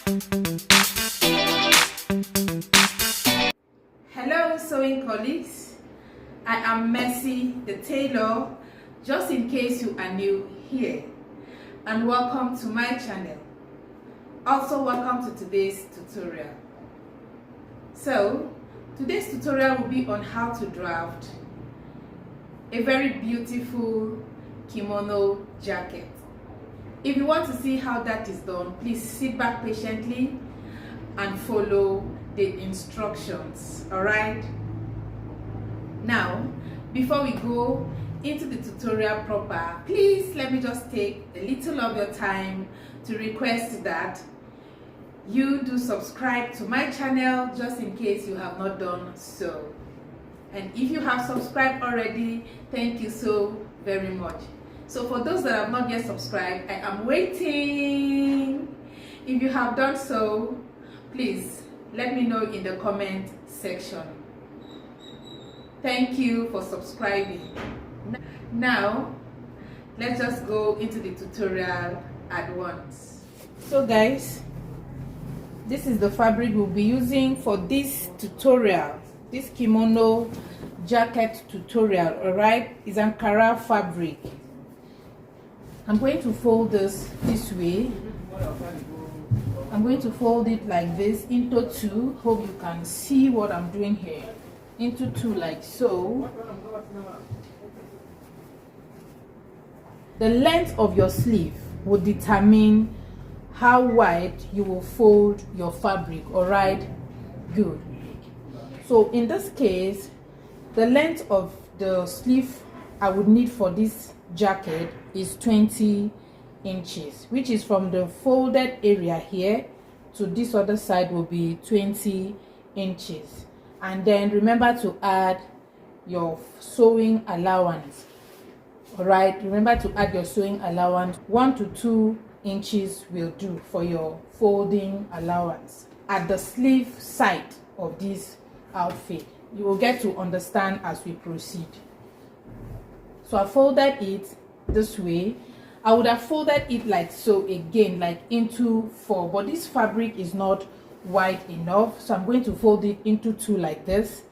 Hello sewing colleagues, I am Mercy the tailor, just in case you are new here, and welcome to my channel. Also welcome to today's tutorial. So today's tutorial will be on how to draft a very beautiful kimono jacket. If you want to see how that is done, please sit back patiently and follow the instructions. All right, now before we go into the tutorial proper, please let me just take a little of your time to request that you do subscribe to my channel, just in case you have not done so. And if you have subscribed already, thank you so very much. So for those that have not yet subscribed, I am waiting. If you have done so, please let me know in the comment section. Thank you for subscribing. Now let's just go into the tutorial at once. So guys, this is the fabric we'll be using for this tutorial, this kimono jacket tutorial. All right, it's Ankara fabric. I'm going to fold this way. I'm going to fold it like this into two. Hope you can see what I'm doing here. Into two, like so. The length of your sleeve will determine how wide you will fold your fabric. All right, good. So in this case, the length of the sleeve I would need for this jacket is 20 inches, which is from the folded area here to this other side will be 20 inches. And then remember to add your sewing allowance. All right, remember to add your sewing allowance. 1 to 2 inches will do for your folding allowance at the sleeve side of this outfit. You will get to understand as we proceed. So I folded it this way. I would have folded it like so again, like into 4, but this fabric is not wide enough, so I'm going to fold it into 2 like this.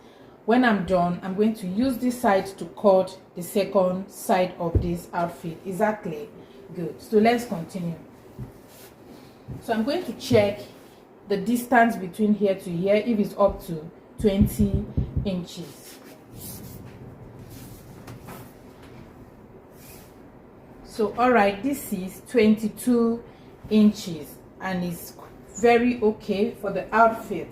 When I'm done, I'm going to use this side to cut the second side of this outfit. Exactly, good. So let's continue. So I'm going to check the distance between here to here, if it's up to 20 inches. So all right, this is 22 inches and it's very okay for the outfit.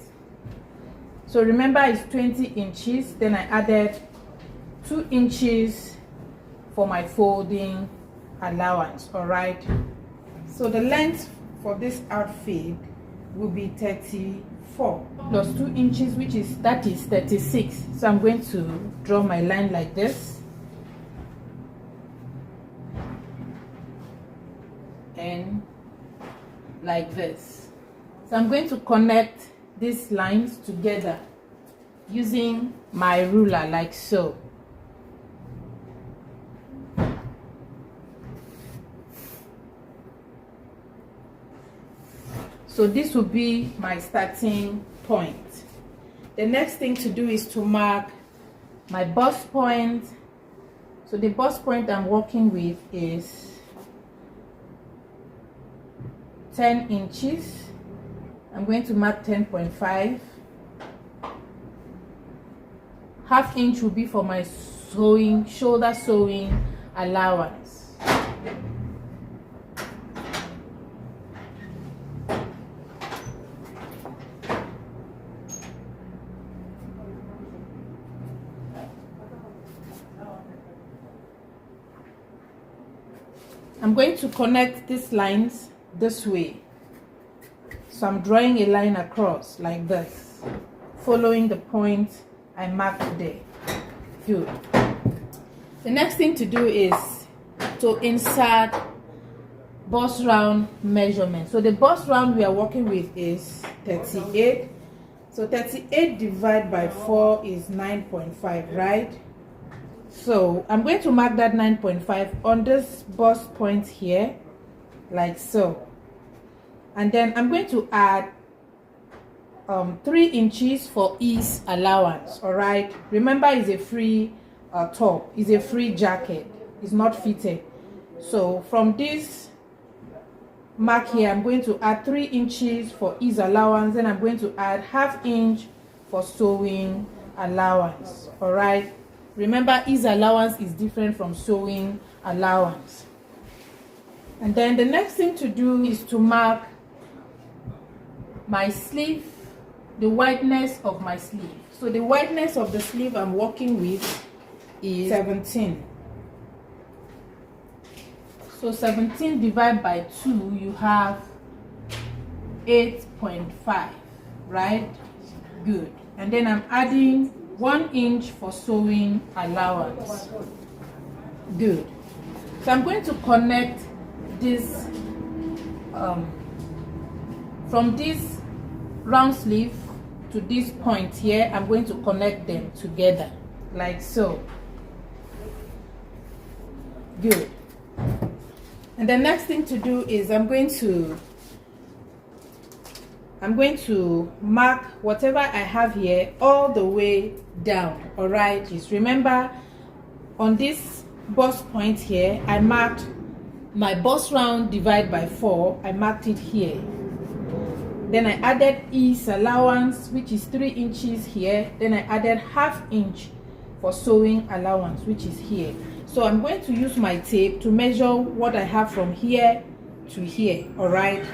So remember, it's 20 inches, then I added 2 inches for my folding allowance. All right, so the length for this outfit will be 34 plus 2 inches, which is 36. So I'm going to draw my line like this and like this. So I'm going to connect these lines together using my ruler like so. So this will be my starting point. The next thing to do is to mark my bust point. So the bust point I'm working with is 10 inches. I'm going to mark 10.5. Half inch will be for my shoulder sewing allowance. I'm going to connect these lines this way. So I'm drawing a line across like this, following the point I marked there. Good. The next thing to do is to insert bust round measurement. So the bust round we are working with is 38. So 38 divided by 4 is 9.5, right? So I'm going to mark that 9.5 on this bust point here, like so. And then I'm going to add 3 inches for ease allowance. All right, remember it's a free top, it's a free jacket, it's not fitted. So from this mark here, I'm going to add 3 inches for ease allowance, then I'm going to add ½ inch for sewing allowance. All right, remember ease allowance is different from sewing allowance. And then the next thing to do is to mark my sleeve, the wideness of my sleeve. So the wideness of the sleeve I'm working with is 17. So 17 divided by 2, you have 8.5, right? Good. And then I'm adding 1 inch for sewing allowance. Good. So I'm going to connect this from this round sleeve to this point here. I'm going to connect them together like so. Good. And the next thing to do is I'm going to mark whatever I have here all the way down. All right, just remember on this bust point here, I marked my bust round divided by 4. I marked it here. Then I added ease allowance, which is 3 inches here. Then I added ½ inch for sewing allowance, which is here. So I'm going to use my tape to measure what I have from here to here. All right,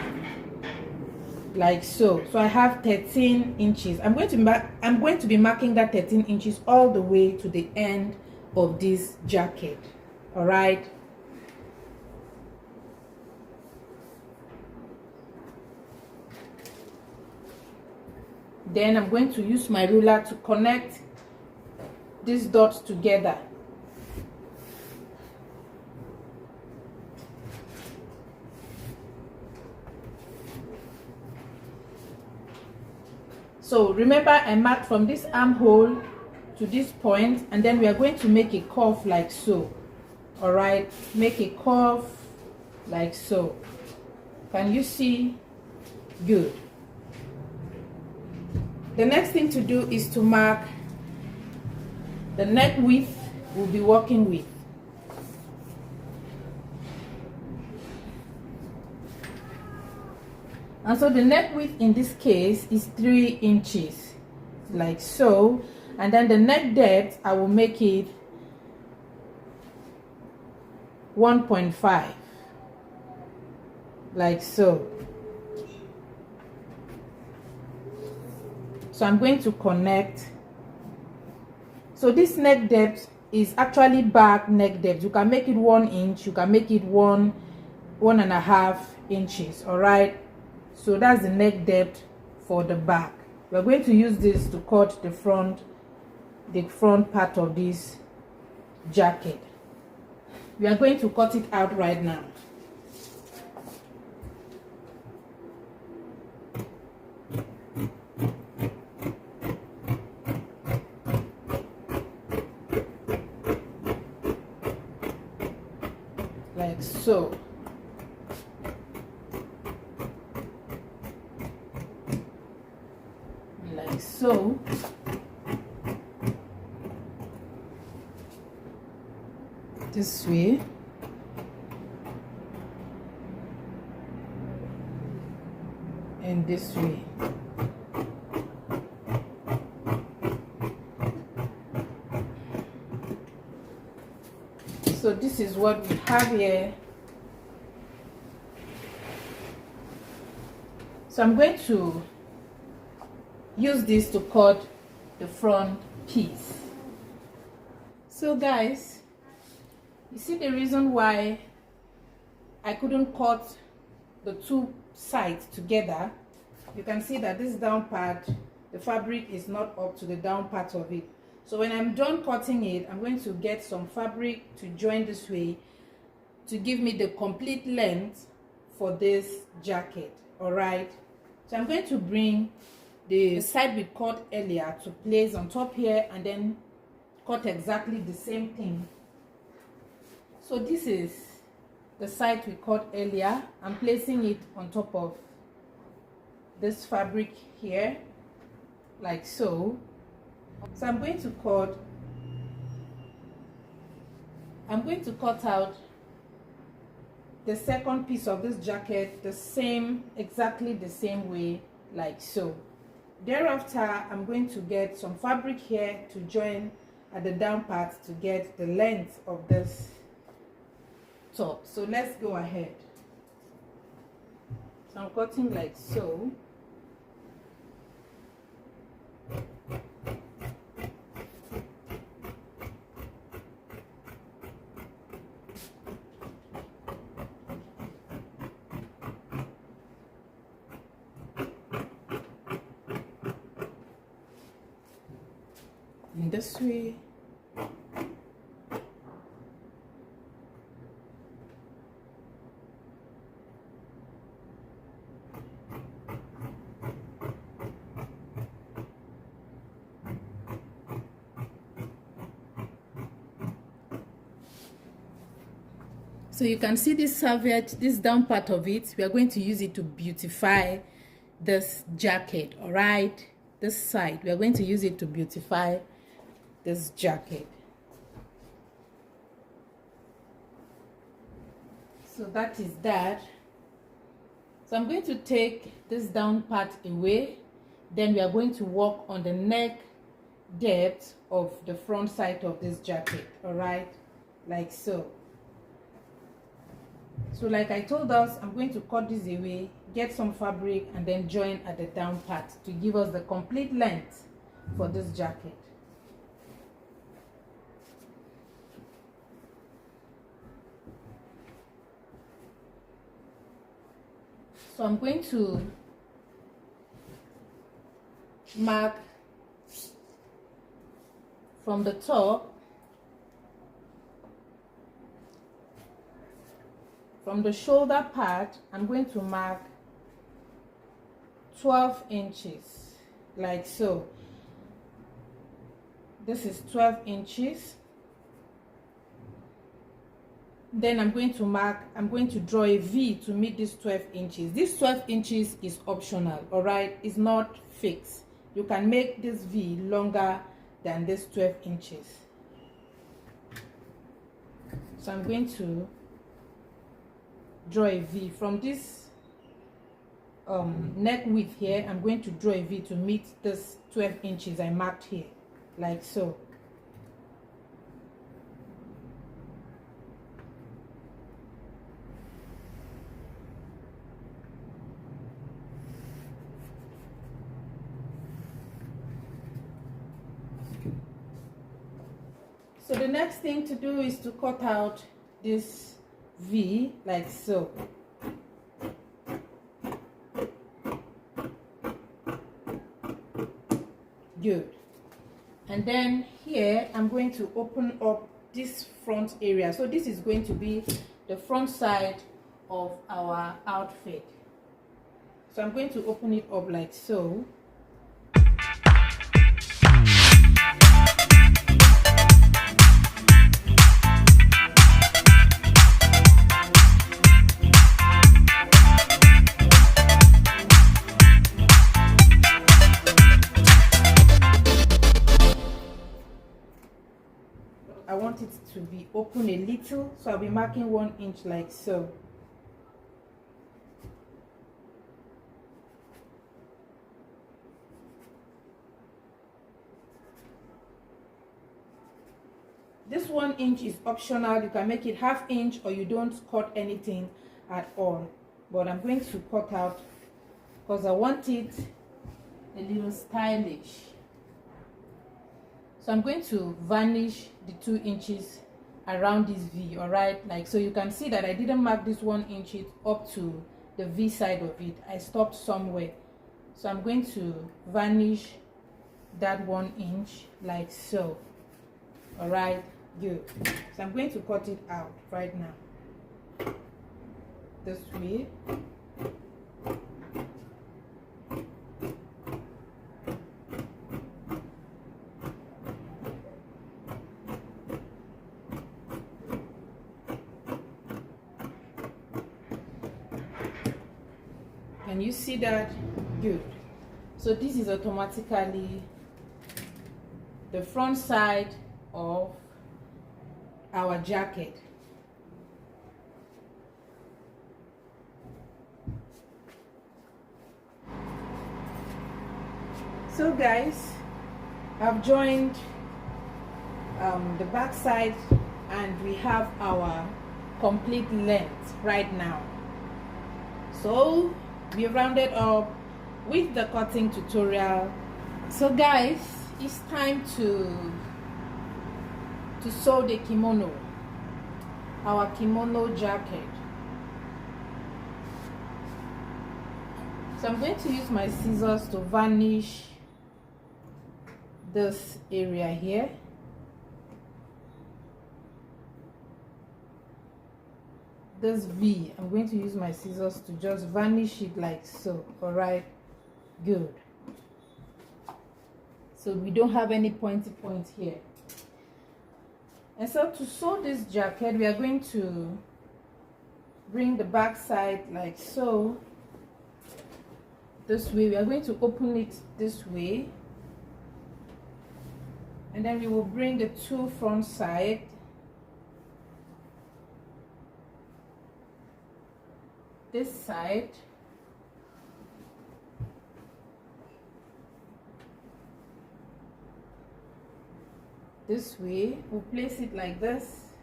like so. So I have 13 inches. I'm going to be marking that 13 inches all the way to the end of this jacket. All right. Then I'm going to use my ruler to connect these dots together. So remember, I marked from this armhole to this point, and then we are going to make a curve like so. All right, make a curve like so. Can you see? Good. The next thing to do is to mark the neck width we'll be working with. And so the neck width in this case is 3 inches, like so. And then the neck depth, I will make it 1.5, like so. So I'm going to connect. So this neck depth is actually back neck depth. You can make it 1 inch, you can make it 1.5 inches. All right, so that's the neck depth for the back. We're going to use this to cut the front part of this jacket. We are going to cut it out right now. Like so. Like so. This way. And this way. So this is what we have here. So I'm going to use this to cut the front piece. So guys, you see the reason why I couldn't cut the two sides together. You can see that this down part, the fabric is not up to the down part of it. So when I'm done cutting it, I'm going to get some fabric to join this way to give me the complete length for this jacket. All right, so I'm going to bring the side we cut earlier to place on top here and then cut exactly the same thing. So this is the side we cut earlier. I'm placing it on top of this fabric here like so. So I'm going to cut out the second piece of this jacket exactly the same way like so. Thereafter, I'm going to get some fabric here to join at the down part to get the length of this top. So let's go ahead. So I'm cutting like so. In this way. So you can see this serviette, this down part of it, we are going to use it to beautify this jacket. All right, this side, we are going to use it to beautify this jacket. So that is that. So I'm going to take this down part away, then we are going to work on the neck depth of the front side of this jacket. All right, like so. So like I told us, I'm going to cut this away, get some fabric, and then join at the down part to give us the complete length for this jacket. So I'm going to mark from the top, from the shoulder part. I'm going to mark 12 inches like so. This is 12 inches. Then I'm going to draw a V to meet this 12 inches. This 12 inches is optional, all right? It's not fixed. You can make this V longer than this 12 inches. So I'm going to draw a V from this neck width here. I'm going to draw a V to meet this 12 inches I marked here, like so. So the next thing to do is to cut out this V like so. Good. And then here I'm going to open up this front area. So this is going to be the front side of our outfit. So I'm going to open it up like so. I want it to be open a little, so I'll be marking 1 inch like so. This 1 inch is optional. You can make it ½ inch or you don't cut anything at all. But I'm going to cut out because I want it a little stylish. So I'm going to varnish the 2 inches around this V, all right? Like so, you can see that I didn't mark this 1 inch up to the V side of it. I stopped somewhere. So I'm going to varnish that 1 inch like so. All right, good. So I'm going to cut it out right now. This way. Can you see that? Good. So this is automatically the front side of our jacket. So guys, I've joined the back side and we have our complete length right now. So we rounded up with the cutting tutorial. So guys, it's time to sew the kimono, our kimono jacket. So I'm going to use my scissors to varnish this area here. This V, I'm going to use my scissors to just varnish it like so. All right, good. So we don't have any pointy points here. And so to sew this jacket, we are going to bring the back side like so. This way, we are going to open it this way, and then we will bring the two front side this side, this way. We'll place it like this,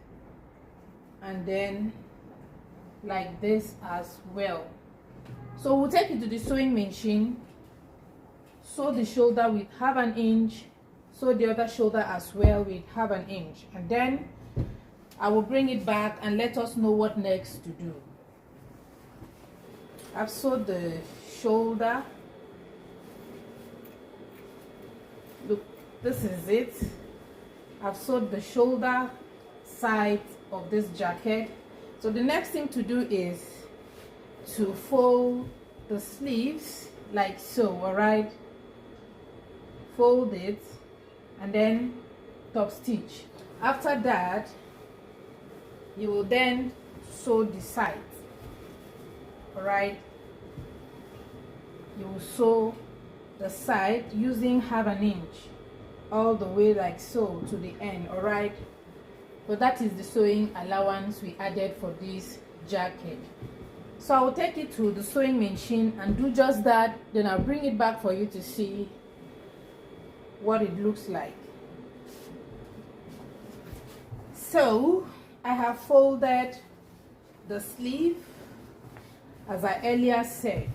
and then like this as well. So we'll take it to the sewing machine, sew the shoulder with 1/2 inch, sew the other shoulder as well with 1/2 inch, and then I will bring it back and let us know what next to do. I've sewed the shoulder. Look, this is it. I've sewed the shoulder side of this jacket. So the next thing to do is to fold the sleeves like so. All right, fold it and then top stitch. After that, you will then sew the sides. All right, you will sew the side using 1/2 inch all the way like so to the end. All right, so that is the sewing allowance we added for this jacket. So I will take it to the sewing machine and do just that, then I'll bring it back for you to see what it looks like. So I have folded the sleeve as I earlier said.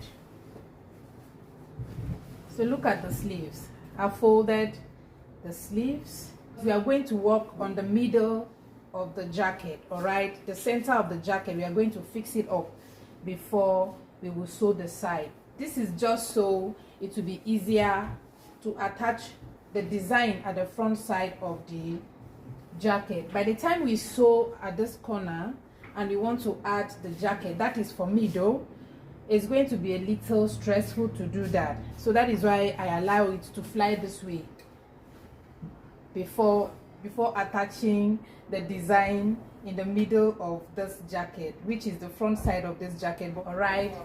So look at the sleeves. I folded the sleeves. We are going to work on the middle of the jacket. All right, the center of the jacket, we are going to fix it up before we will sew the side. This is just so it will be easier to attach the design at the front side of the jacket. By the time we sew at this corner and we want to add the jacket, that is for me though, it's going to be a little stressful to do that. So that is why I allow it to fly this way before attaching the design in the middle of this jacket, which is the front side of this jacket. All right,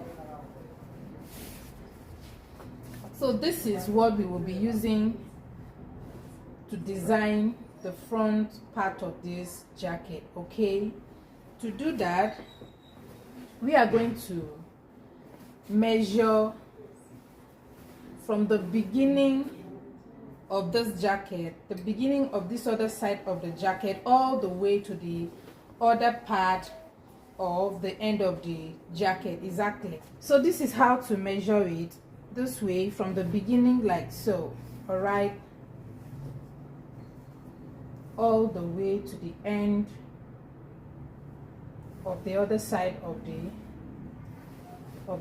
so this is what we will be using to design the front part of this jacket. Okay, to do that, we are going to measure from the beginning of this jacket, the beginning of this other side of the jacket, all the way to the other part of the end of the jacket. Exactly. So this is how to measure it, this way, from the beginning like so. All right, all the way to the end of the other side of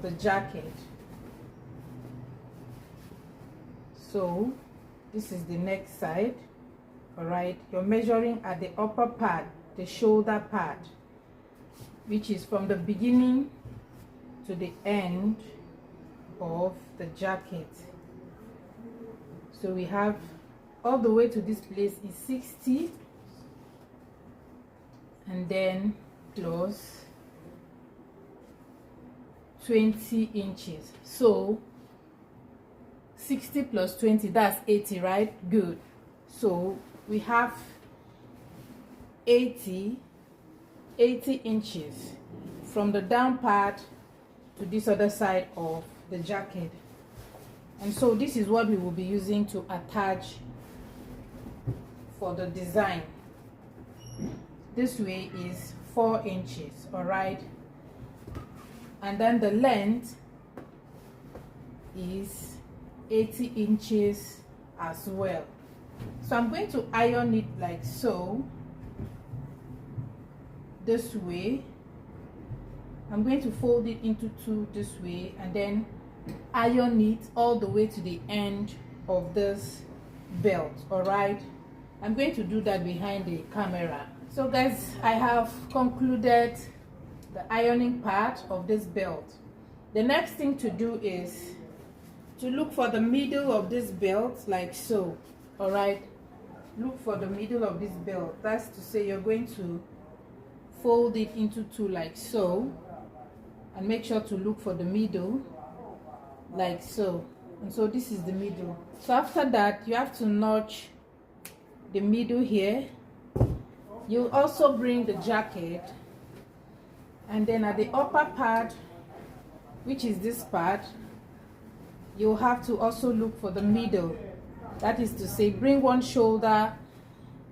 the jacket. So this is the next side. All right, you're measuring at the upper part, the shoulder part, which is from the beginning to the end of the jacket. So we have all the way to this place is 60, and then close 20 inches. So 60 plus 20, that's 80, right? Good. So we have 80 inches from the down part to this other side of the jacket. And so this is what we will be using to attach for the design. This way is 4 inches, all right? And then the length is 80 inches as well. So I'm going to iron it like so, this way. I'm going to fold it into two this way and then iron it all the way to the end of this belt, all right? I'm going to do that behind the camera. So guys, I have concluded the ironing part of this belt. The next thing to do is to look for the middle of this belt like so, all right? Look for the middle of this belt. That's to say you're going to fold it into two like so, and make sure to look for the middle like so. And so this is the middle. So after that, you have to notch the middle here. You'll also bring the jacket, and then at the upper part, which is this part, you'll have to also look for the middle. That is to say, bring one shoulder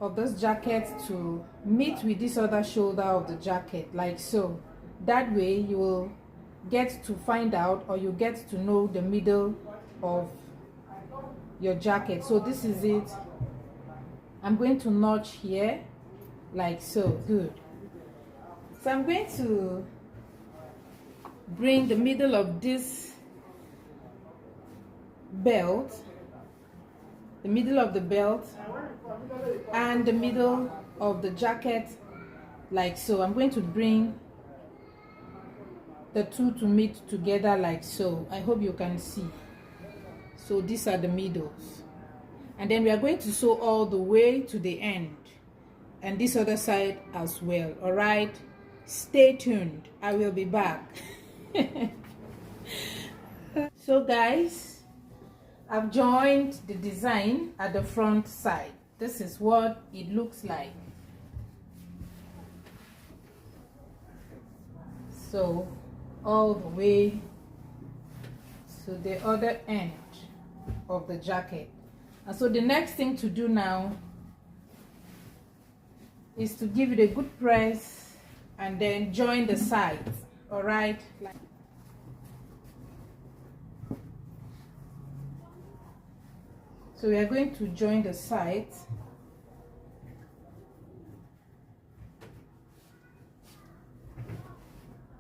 of this jacket to meet with this other shoulder of the jacket like so. That way you will get to find out, or you get to know the middle of your jacket. So this is it. I'm going to notch here like so. Good. So I'm going to bring the middle of this belt, the middle of the belt and the middle of the jacket like so. I'm going to bring the two to meet together like so. I hope you can see. So these are the middles, and then we are going to sew all the way to the end, and this other side as well, all right? Stay tuned, I will be back. So guys, I've joined the design at the front side. This is what it looks like. So all the way to the other end of the jacket. And so the next thing to do now is to give it a good press and then join the sides, all right? So we are going to join the sides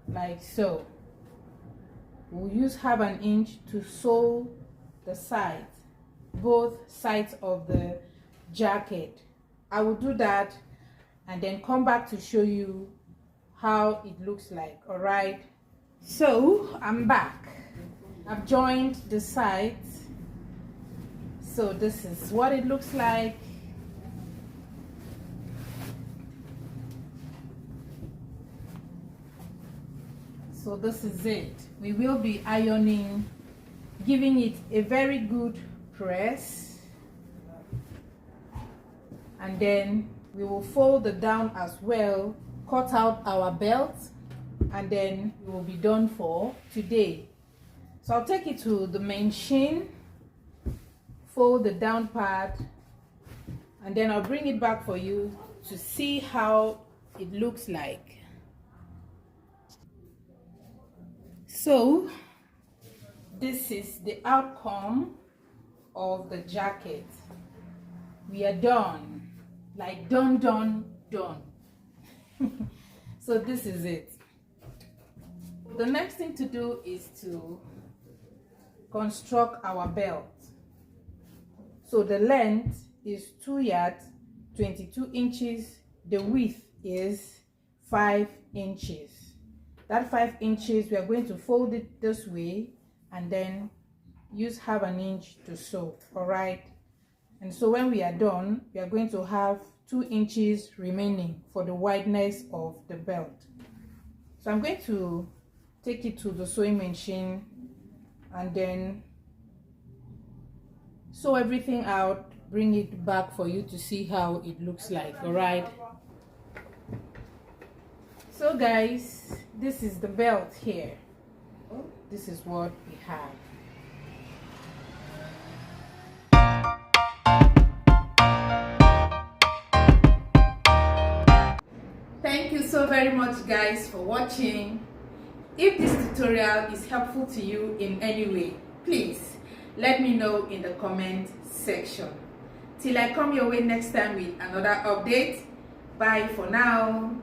like so. We'll use half an inch to sew the sides, both sides of the jacket. I will do that and then come back to show you how it looks like, all right? So I'm back. I've joined the sides. So this is what it looks like. So this is it. We will be ironing, giving it a very good press, and then we will fold it down as well, cut out our belt, and then we will be done for today. So I'll take it to the machine, fold the down part, and then I'll bring it back for you to see how it looks like. So this is the outcome of the jacket. We are done, like done. So this is it. The next thing to do is to construct our belt. So the length is 2 yards 22 inches. The width is 5 inches. That 5 inches, we are going to fold it this way and then use half an inch to sew, all right? And so when we are done, we are going to have 2 inches remaining for the wideness of the belt. So I'm going to take it to the sewing machine and then sew everything out, bring it back for you to see how it looks like. All right, so guys, this is the belt here. This is what we have. Thank you so very much guys for watching. If this tutorial is helpful to you in any way, please let me know in the comment section. Till I come your way next time with another update. Bye for now.